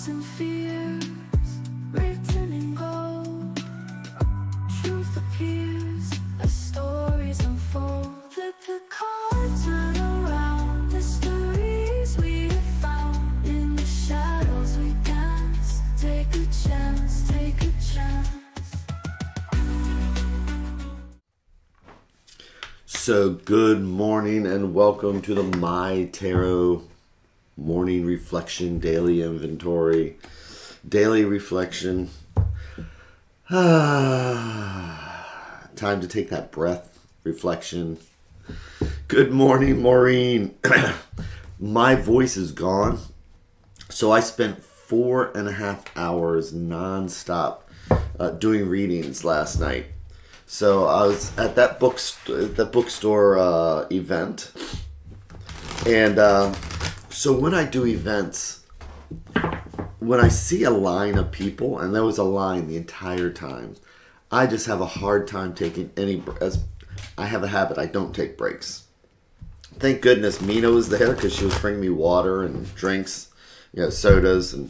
doubts and fears written in gold. Truth appears as stories unfold. Flip the cards, turn around. Mysteries we have found. In the shadows we dance. Take a chance, take a chance. So good morning and welcome to the MyTarot morning reflection, daily inventory, daily reflection. Time to take that breath, reflection. Good morning, Maureen. My voice is gone. So I spent 4.5 hours nonstop doing readings last night. So I was at that bookstore event, and so when I do events, when I see a line of people, and there was a line the entire time, I just have a hard time taking any. As I have a habit, I don't take breaks. Thank goodness Mina was there because she was bringing me water and drinks, sodas, and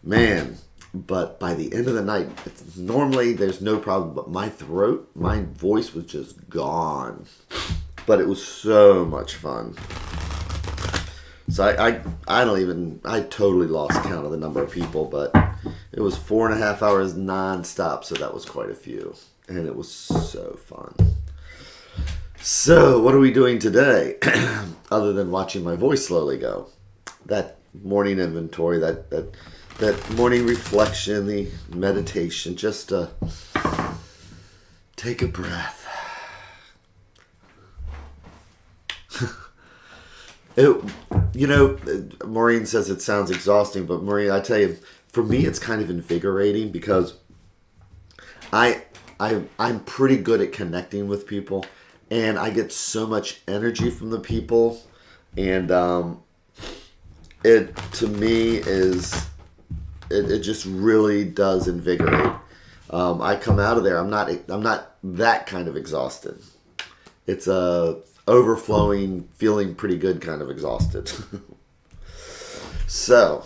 man. But by the end of the night, normally there's no problem, but my voice was just gone. But it was so much fun. So I totally lost count of the number of people, but it was 4.5 hours nonstop, so that was quite a few. And it was so fun. So what are we doing today? Other than watching my voice slowly go. That morning inventory, that morning reflection, the meditation, just to take a breath. Maureen says it sounds exhausting, but Maureen, I tell you, for me, it's kind of invigorating because I'm pretty good at connecting with people, and I get so much energy from the people, and it to me is. It just really does invigorate. I come out of there. I'm not that kind of exhausted. It's a overflowing, feeling pretty good kind of exhausted. So,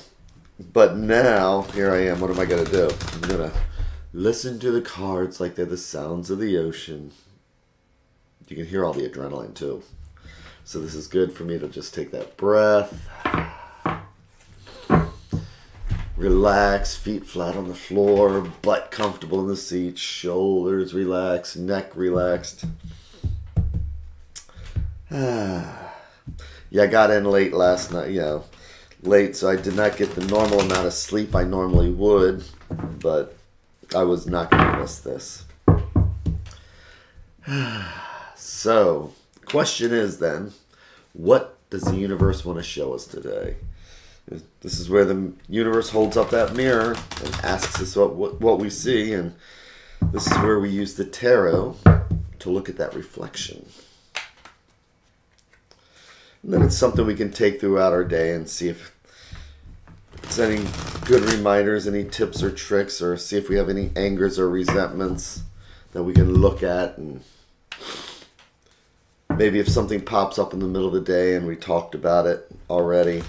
but now here I am. What am I gonna do? I'm gonna listen to the cards like they're the sounds of the ocean. You can hear all the adrenaline too. So this is good for me to just take that breath. Relax, feet flat on the floor, butt comfortable in the seat, shoulders relaxed, neck relaxed. Yeah, I got in late last night, late, so I did not get the normal amount of sleep I normally would, but I was not going to miss this. So, the question is then, what does the universe want to show us today? This is where the universe holds up that mirror and asks us what we see, and this is where we use the tarot to look at that reflection. And then it's something we can take throughout our day and see if it's any good reminders, any tips or tricks, or see if we have any angers or resentments that we can look at, and maybe if something pops up in the middle of the day and we talked about it already.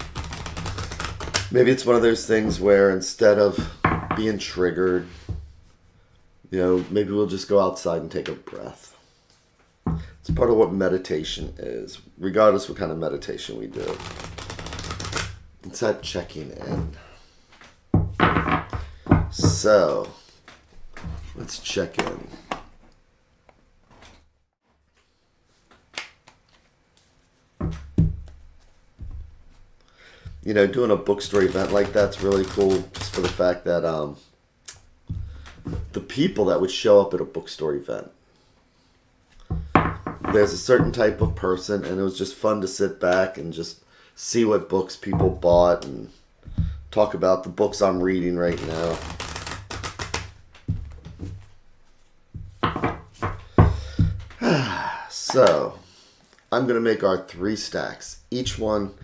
Maybe it's one of those things where instead of being triggered, maybe we'll just go outside and take a breath. It's part of what meditation is, regardless what kind of meditation we do. It's that checking in. So, let's check in. Doing a bookstore event like that's really cool, just for the fact that the people that would show up at a bookstore event, there's a certain type of person, and it was just fun to sit back and just see what books people bought and talk about the books I'm reading right now. So, I'm going to make our 3 stacks, each one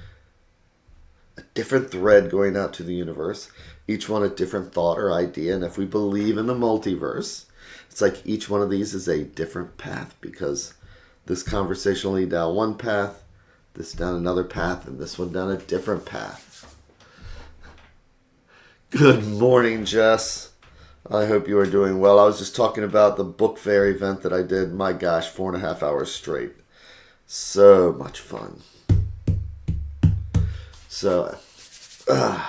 a different thread going out to the universe, each one a different thought or idea. And if we believe in the multiverse, it's like each one of these is a different path, because this conversation will lead down one path, this down another path, and this one down a different path. Good morning, Jess. I hope you are doing well. I was just talking about the book fair event that I did. My gosh, 4.5 hours straight. So much fun. So, and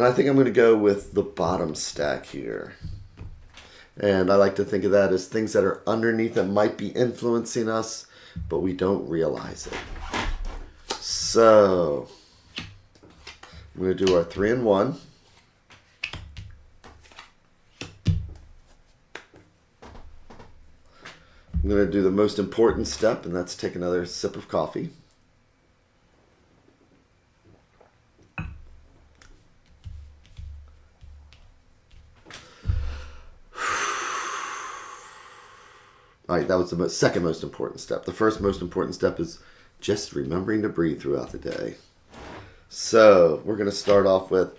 I think I'm going to go with the bottom stack here. And I like to think of that as things that are underneath that might be influencing us, but we don't realize it. So, I'm going to do our 3 and 1. I'm going to do the most important step, and that's take another sip of coffee. All right, that was the second most important step. The first most important step is just remembering to breathe throughout the day. So we're going to start off with,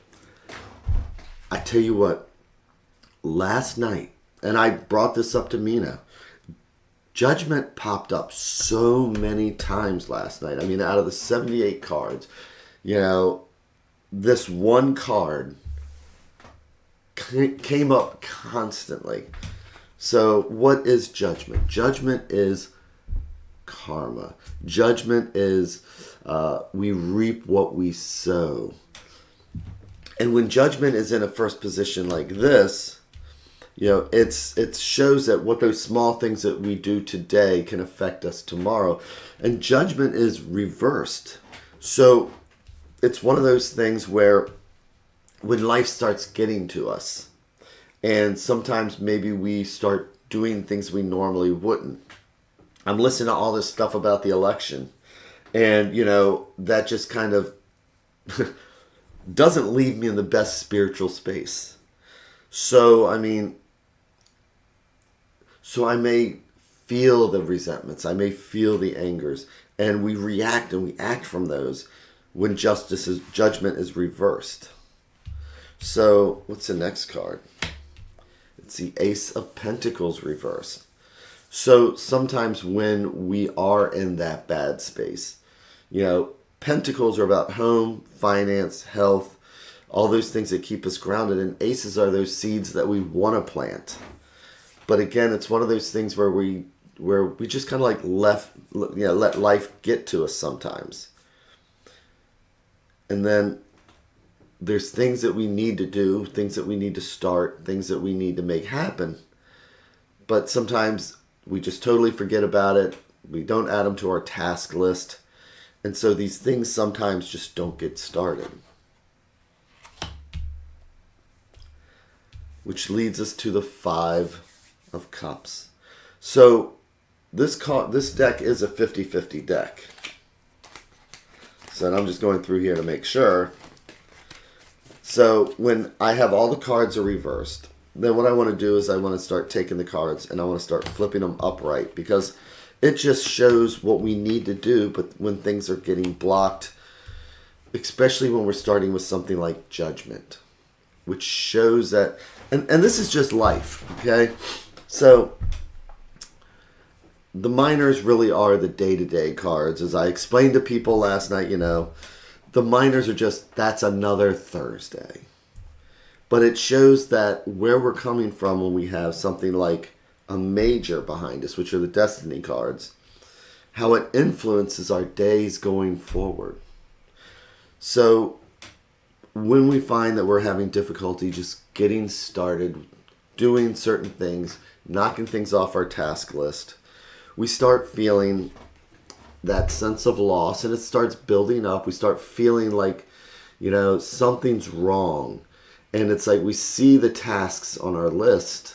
I tell you what, last night, and I brought this up to Mina, judgment popped up so many times last night. I mean, out of the 78 cards, this one card came up constantly. So what is judgment? Judgment is karma. Judgment is we reap what we sow. And when judgment is in a first position like this, it shows that what those small things that we do today can affect us tomorrow. And judgment is reversed. So it's one of those things where when life starts getting to us, and sometimes maybe we start doing things we normally wouldn't. I'm listening to all this stuff about the election. And, that just kind of doesn't leave me in the best spiritual space. So, I may feel the resentments. I may feel the angers. And we react and we act from those when judgment is reversed. So, what's the next card? It's the Ace of Pentacles reversed. So sometimes when we are in that bad space, Pentacles are about home, finance, health, all those things that keep us grounded. And aces are those seeds that we want to plant. But again, it's one of those things where we just kind of like let life get to us sometimes. And then there's things that we need to do, things that we need to start, things that we need to make happen. But sometimes we just totally forget about it. We don't add them to our task list. And so these things sometimes just don't get started. Which leads us to the 5 of Cups. So this deck is a 50-50 deck. So I'm just going through here to make sure. So when I have all the cards are reversed, then what I want to do is I want to start taking the cards and I want to start flipping them upright, because it just shows what we need to do. But when things are getting blocked, especially when we're starting with something like judgment, which shows that, and this is just life, okay? So the minors really are the day-to-day cards. As I explained to people last night, the minors are just, that's another Thursday. But it shows that where we're coming from when we have something like a major behind us, which are the destiny cards, how it influences our days going forward. So when we find that we're having difficulty just getting started, doing certain things, knocking things off our task list, we start feeling that sense of loss, and it starts building up. We start feeling like, something's wrong. And it's like we see the tasks on our list,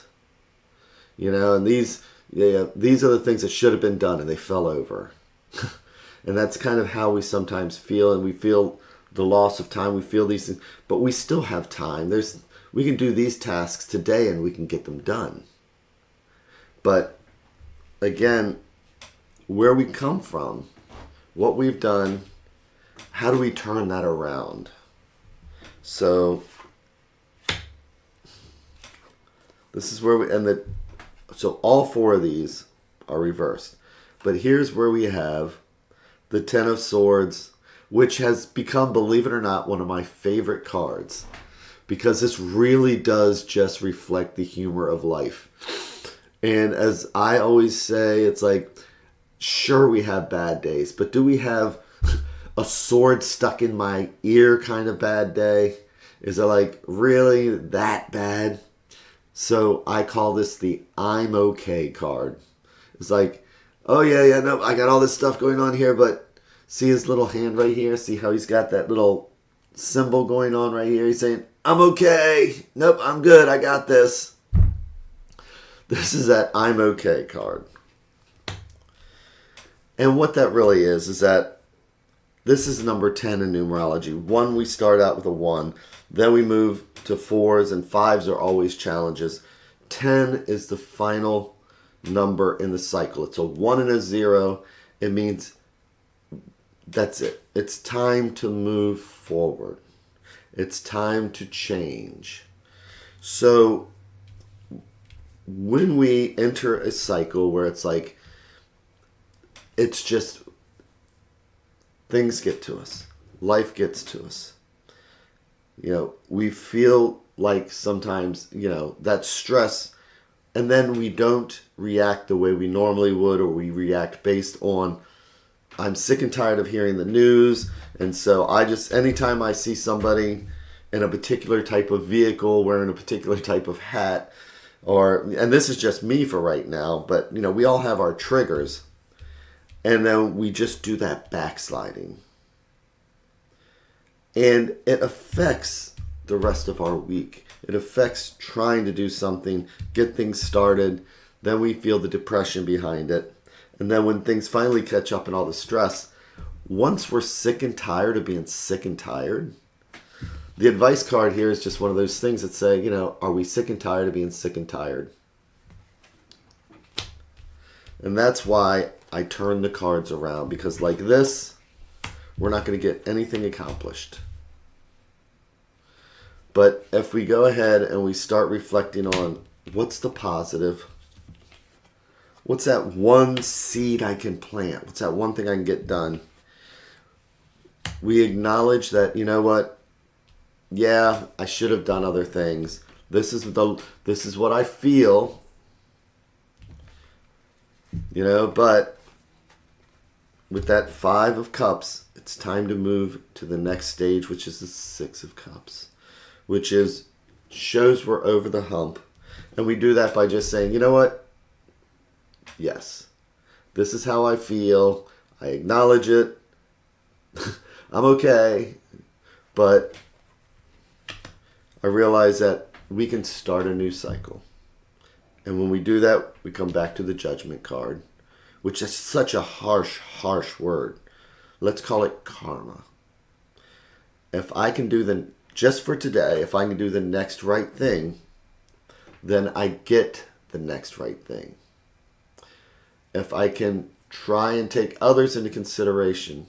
and these are the things that should have been done and they fell over. And that's kind of how we sometimes feel, and we feel the loss of time. We feel these things, but we still have time. We can do these tasks today and we can get them done. But again, where we come from, what we've done, how do we turn that around? So this is where so all 4 of these are reversed. But here's where we have the 10 of Swords, which has become, believe it or not, one of my favorite cards, because this really does just reflect the humor of life. And as I always say, it's like, sure, we have bad days, but do we have a sword stuck in my ear kind of bad day? Is it like really that bad? So I call this the I'm okay card. It's like, oh yeah, no, I got all this stuff going on here, but see his little hand right here? See how he's got that little symbol going on right here? He's saying, I'm okay. Nope, I'm good. I got this. This is that I'm okay card. And what that really is that this is number 10 in numerology. 1, we start out with a 1. Then we move to 4s, and 5s are always challenges. 10 is the final number in the cycle. It's a 1 and a 0. It means that's it. It's time to move forward. It's time to change. So when we enter a cycle where it's like, it's just things get to us. Life gets to us. We feel like sometimes, that stress, and then we don't react the way we normally would, or we react based on, I'm sick and tired of hearing the news, and so anytime I see somebody in a particular type of vehicle, wearing a particular type of hat, and this is just me for right now, but, we all have our triggers, and then we just do that backsliding. And it affects the rest of our week. It affects trying to do something, get things started. Then we feel the depression behind it. And then when things finally catch up and all the stress, once we're sick and tired of being sick and tired, the advice card here is just one of those things that say, are we sick and tired of being sick and tired? And that's why I turn the cards around, because like this, we're not going to get anything accomplished. But if we go ahead and we start reflecting on what's the positive, what's that one seed I can plant, what's that one thing I can get done, we acknowledge that, what, yeah, I should have done other things. This is what I feel, but with that 5 of Cups, it's time to move to the next stage, which is the 6 of Cups, which shows we're over the hump. And we do that by just saying, what? Yes, this is how I feel. I acknowledge it. I'm okay. But I realize that we can start a new cycle. And when we do that, we come back to the Judgment card, which is such a harsh word. Let's call it karma. If I can do just for today, if I can do the next right thing, then I get the next right thing. If I can try and take others into consideration,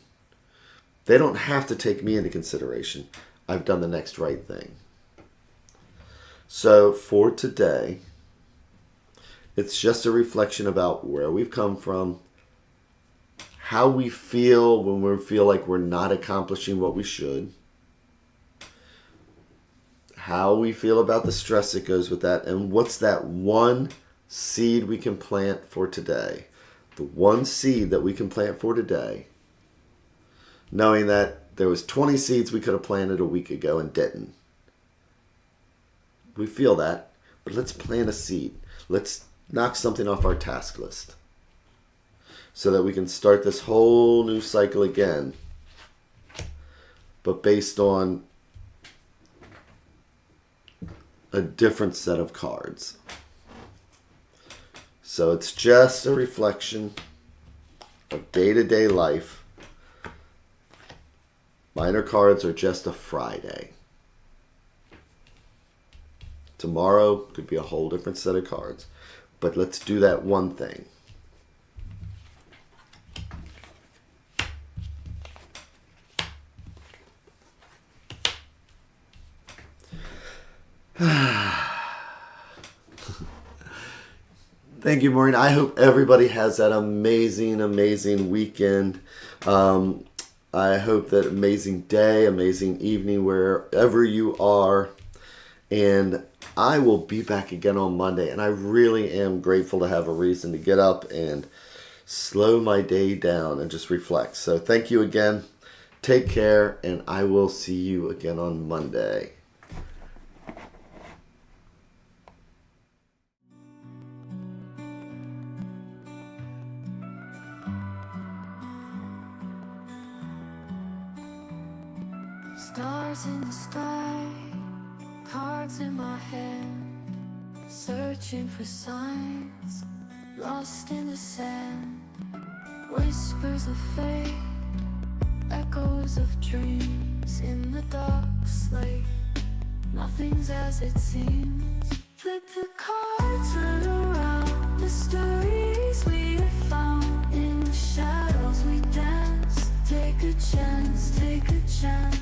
they don't have to take me into consideration. I've done the next right thing. So for today, it's just a reflection about where we've come from, how we feel when we feel like we're not accomplishing what we should, how we feel about the stress that goes with that, and what's that one seed we can plant for today. The one seed that we can plant for today, knowing that there was 20 seeds we could have planted a week ago and didn't. We feel that, but let's plant a seed. Let's knock something off our task list so that we can start this whole new cycle again, but based on a different set of cards. So it's just a reflection of day-to-day life. Minor cards are just a Friday. Tomorrow could be a whole different set of cards. But let's do that one thing. Thank you, Maureen. I hope everybody has that amazing weekend. I hope that amazing day, amazing evening, wherever you are. And I will be back again on Monday. And I really am grateful to have a reason to get up and slow my day down and just reflect. So thank you again. Take care, and I will see you again on Monday. Stars in the sky, cards in my hand, searching for signs, lost in the sand. Whispers of fate, echoes of dreams in the dark slate. Nothing's as it seems. Flip the cards, turn around. Mysteries we have found. In the shadows we dance. Take a chance, take a chance.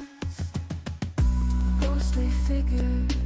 Ghostly figures